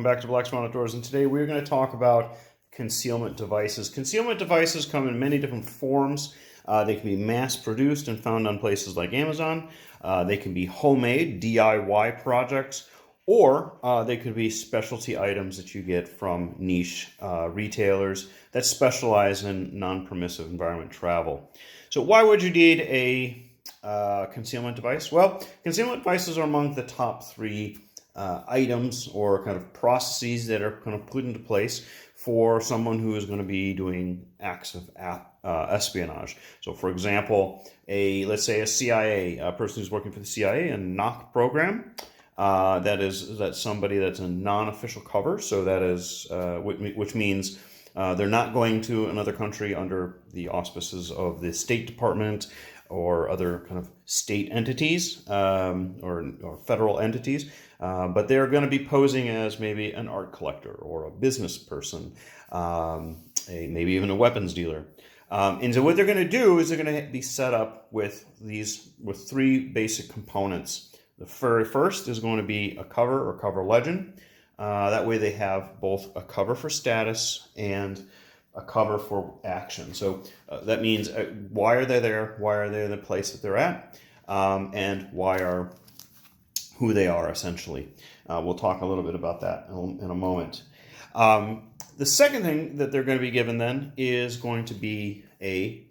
back to Black Swan Outdoors, and today we're going to talk about concealment devices. Concealment devices come in many different forms. They can be mass-produced and found on places like Amazon. They can be homemade, DIY projects, or they could be specialty items that you get from niche retailers that specialize in non-permissive environment travel. So why would you need a concealment device? Well, concealment devices are among the top three items or kind of processes that are kind of put into place for someone who is going to be doing acts of espionage. So, for example, let's say a CIA, a person who's working for the CIA, a knock program. That's somebody that's a non-official cover. So that is which means they're not going to another country under the auspices of the State Department or other kind of state entities or federal entities, but they're going to be posing as maybe an art collector or a business person, maybe even a weapons dealer. And so what they're going to do is they're going to be set up with three basic components. The very first is going to be a cover or cover legend. That way they have both a cover for status and a cover for action. So that means why are they there? Why are they in the place that they're at? And who they are, essentially. We'll talk a little bit about that in a moment. The second thing that they're going to be given then is going to be a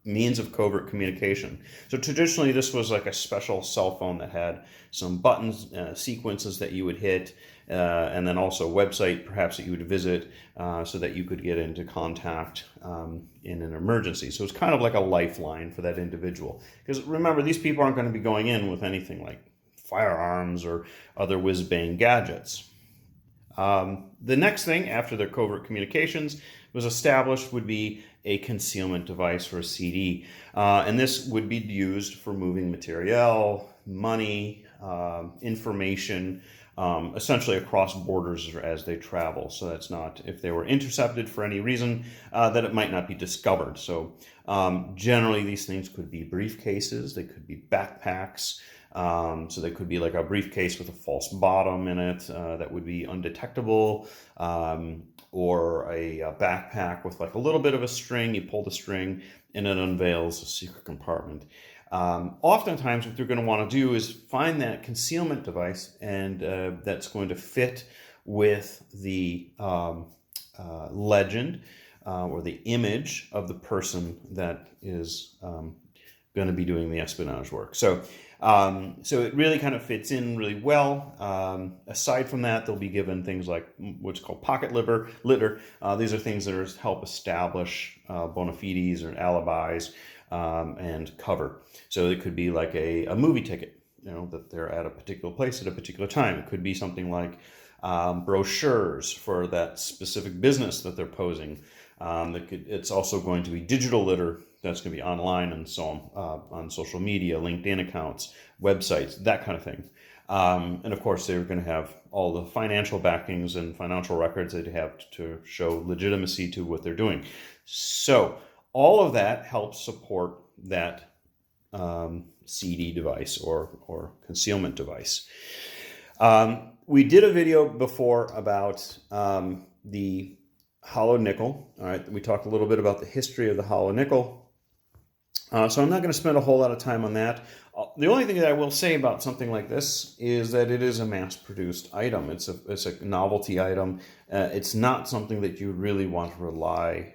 means of covert communication. So traditionally this was like a special cell phone that had some buttons, sequences that you would hit, and then also a website perhaps that you would visit so that you could get into contact in an emergency. So it's kind of like a lifeline for that individual. Because remember, these people aren't going to be going in with anything like firearms or other whiz-bang gadgets. The next thing after the covert communications was established would be a concealment device or a CD. And this would be used for moving material, money, information, essentially across borders as they travel. So that's not, if they were intercepted for any reason, that it might not be discovered. So generally these things could be briefcases, they could be backpacks. So they could be like a briefcase with a false bottom in it that would be undetectable, or a backpack with like a little bit of a string. You pull the string and it unveils a secret compartment. Oftentimes what they're going to want to do is find that concealment device, and that's going to fit with the legend or the image of the person that is going to be doing the espionage work. So it really kind of fits in really well. Aside from that, they'll be given things like what's called pocket litter. These are things that help establish bona fides or alibis and cover. So it could be like a movie ticket, that they're at a particular place at a particular time. It could be something like brochures for that specific business that they're posing. It's also going to be digital litter that's going to be online and so on social media, LinkedIn accounts, websites, that kind of thing. And of course, they're going to have all the financial backings and financial records that they have to show legitimacy to what they're doing. So all of that helps support that CD device or concealment device. We did a video before about the hollow nickel. All right, we talked a little bit about the history of the hollow nickel. So I'm not going to spend a whole lot of time on that. The only thing that I will say about something like this is that it is a mass-produced item. It's a novelty item. It's not something that you really want to rely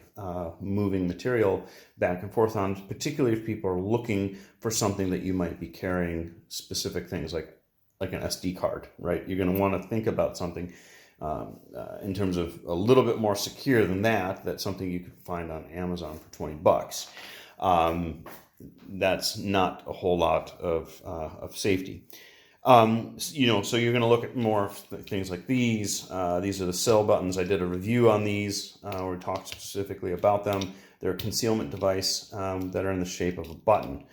moving material back and forth on, particularly if people are looking for something that you might be carrying specific things like an SD card, right? You're going to want to think about something in terms of a little bit more secure than that. That's something you can find on Amazon for $20. That's not a whole lot of safety. So you're going to look at more things like these. These are the sell buttons. I did a review on these where we talked specifically about them. They're a concealment device that are in the shape of a button.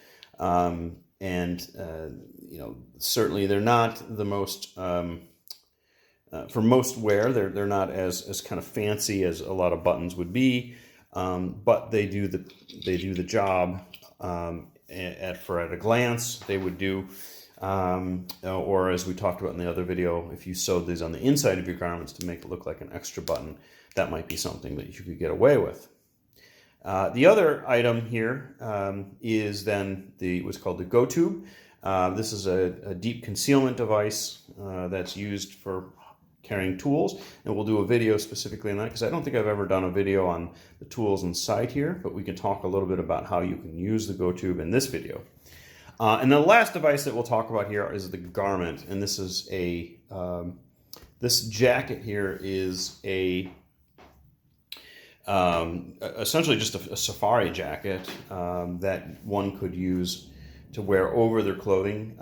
Certainly they're not the most, for most wear, they're not as kind of fancy as a lot of buttons would be, but they do the job. At a glance, they would do or as we talked about in the other video, if you sewed these on the inside of your garments to make it look like an extra button, that might be something that you could get away with. The other item here is then what's called the GoTu. This is a deep concealment device that's used for carrying tools, and we'll do a video specifically on that because I don't think I've ever done a video on the tools inside here, but we can talk a little bit about how you can use the GoTu in this video. And the last device that we'll talk about here is the garment, and this is this jacket here is essentially just a safari jacket that one could use to wear over their clothing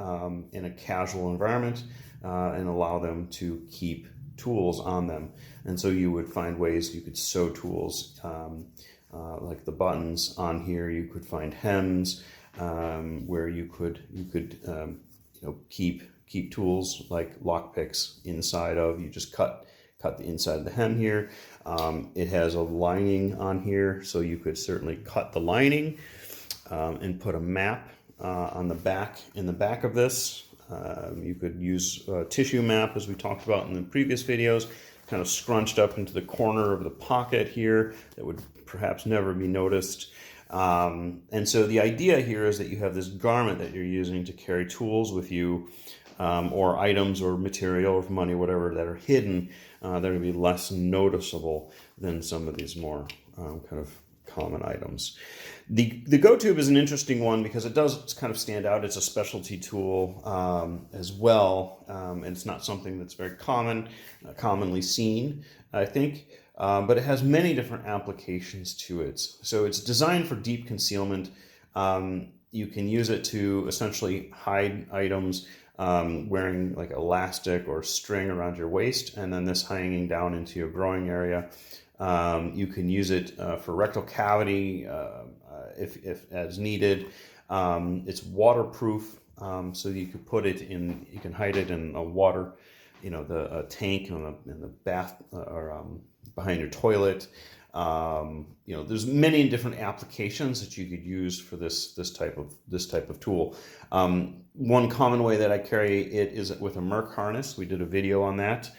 in a casual environment and allow them to keep tools on them. And so you would find ways you could sew tools like the buttons on here. You could find hems where you could keep tools like lockpicks inside of. You just cut the inside of the hem here. It has a lining on here, so you could certainly cut the lining and put a map on the back, in the back of this. You could use a tissue map, as we talked about in the previous videos, kind of scrunched up into the corner of the pocket here that would perhaps never be noticed. And so the idea here is that you have this garment that you're using to carry tools with you, or items or material or money, whatever, that are hidden. They're going to be less noticeable than some of these more kind of common items. The GoTu is an interesting one because it does kind of stand out. It's a specialty tool as well, and it's not something that's very commonly seen, I think, but it has many different applications to it. So it's designed for deep concealment. You can use it to essentially hide items wearing like elastic or string around your waist, and then this hanging down into your groin area. You can use it for rectal cavity if as needed. It's waterproof, so you could put it in. You can hide it in a water, the tank in the bath or behind your toilet. There's many different applications that you could use for this type of tool. One common way that I carry it is with a Merc Harness. We did a video on that,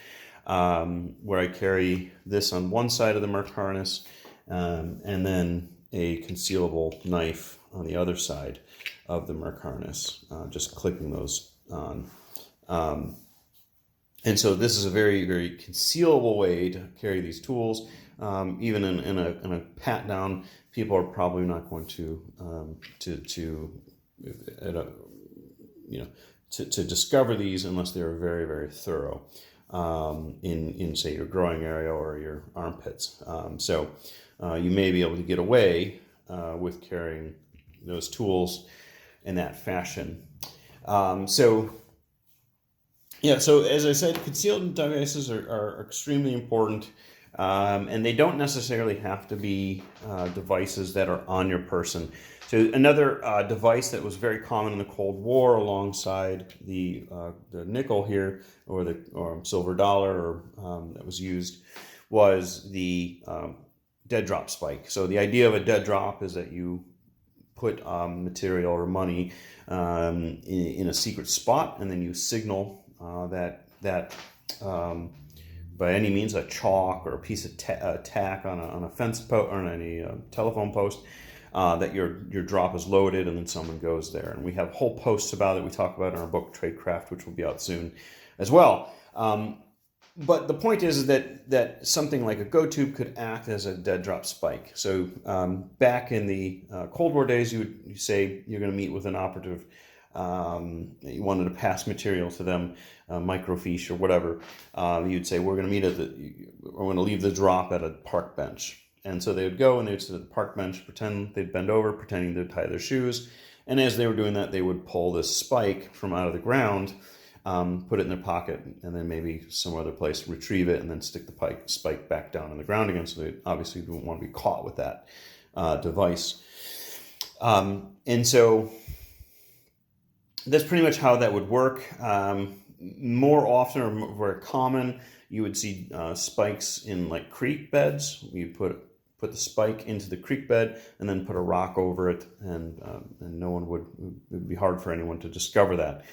where I carry this on one side of the Merc Harness, and then a concealable knife on the other side of the Merc Harness, just clicking those on. And so this is a very, very concealable way to carry these tools. Even in a pat down, people are probably not going to discover these unless they're very, very thorough in say your groin area or your armpits. So you may be able to get away with carrying those tools in that fashion. So as I said, concealment devices are extremely important. And they don't necessarily have to be devices that are on your person. So another device that was very common in the Cold War, alongside the nickel here, or silver dollar, that was used, was the dead drop spike. So the idea of a dead drop is that you put material or money in a secret spot, and then you signal that by any means, a chalk or a piece of tack on a fence post or on any telephone post, that your drop is loaded, and then someone goes there. And we have whole posts about it. We talk about it in our book Tradecraft, which will be out soon as well. But the point is that something like a GoTu could act as a dead drop spike. So back in the Cold War days, you say you're going to meet with an operative. You wanted to pass material to them, microfiche or whatever. You'd say, we're going to leave the drop at a park bench. And so they would go and they'd sit at the park bench, pretend they'd bend over, pretending to tie their shoes. And as they were doing that, they would pull this spike from out of the ground, put it in their pocket, and then maybe some other place, retrieve it, and then stick the spike back down in the ground again. So they obviously don't want to be caught with that device. And so that's pretty much how that would work. More often, or very common, you would see spikes in like creek beds. You put put the spike into the creek bed and then put a rock over it, and no one would, it would be hard for anyone to discover that.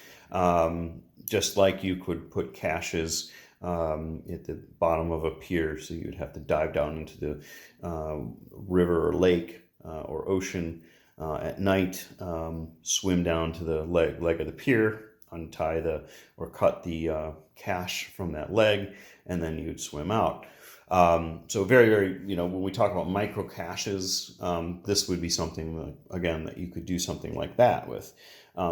Just like you could put caches at the bottom of a pier, so you'd have to dive down into the river or lake or ocean at night, swim down to the leg of the pier, untie or cut the cache from that leg, and then you'd swim out. So very, very, when we talk about micro caches, this would be something that, again, that you could do something like that with.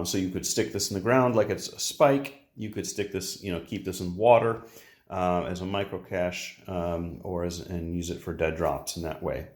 So you could stick this in the ground like it's a spike. You could stick this, keep this in water as a micro cache, and use it for dead drops in that way.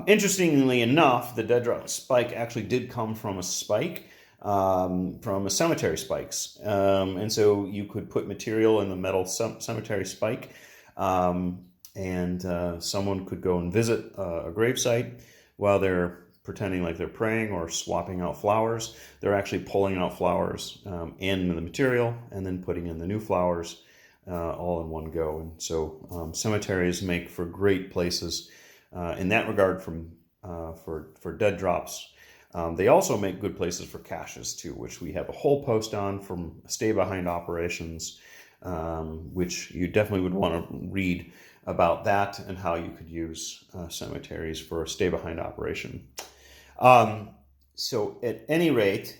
Interestingly enough, the dead drop spike actually did come from a spike, from a cemetery spikes. And so you could put material in the metal cemetery spike, and someone could go and visit a gravesite while they're pretending like they're praying or swapping out flowers. They're actually pulling out flowers in the material and then putting in the new flowers all in one go. And so cemeteries make for great places in that regard for dead drops. They also make good places for caches too, which we have a whole post on from Stay Behind Operations, which you definitely would want to read about that and how you could use cemeteries for a stay behind operation. So at any rate,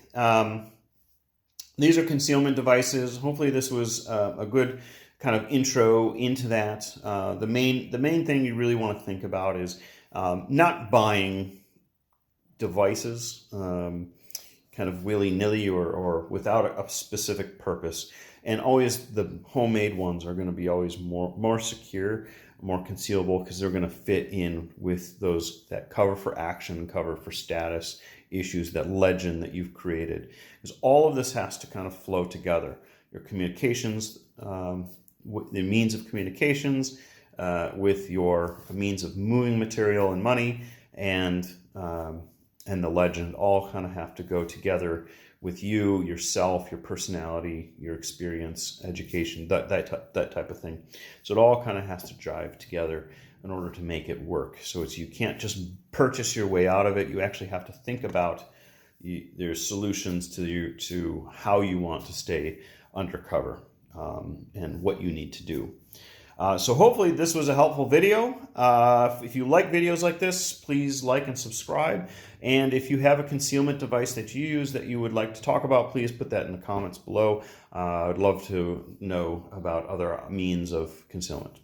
these are concealment devices. Hopefully this was a good kind of intro into that. The main thing you really want to think about is not buying devices kind of willy-nilly or without a specific purpose. And always the homemade ones are going to be always more secure, more concealable, because they're going to fit in with that cover for action, cover for status issues, that legend that you've created. Because all of this has to kind of flow together. Your communications, the means of communications, with your means of moving material and money, and the legend all kind of have to go together with you, yourself, your personality, your experience, education, that type of thing. So it all kind of has to jive together in order to make it work. So you can't just purchase your way out of it. You actually have to think about there's solutions to how you want to stay undercover and what you need to do. So hopefully this was a helpful video. If you like videos like this, please like and subscribe. And if you have a concealment device that you use that you would like to talk about, please put that in the comments below. I'd love to know about other means of concealment.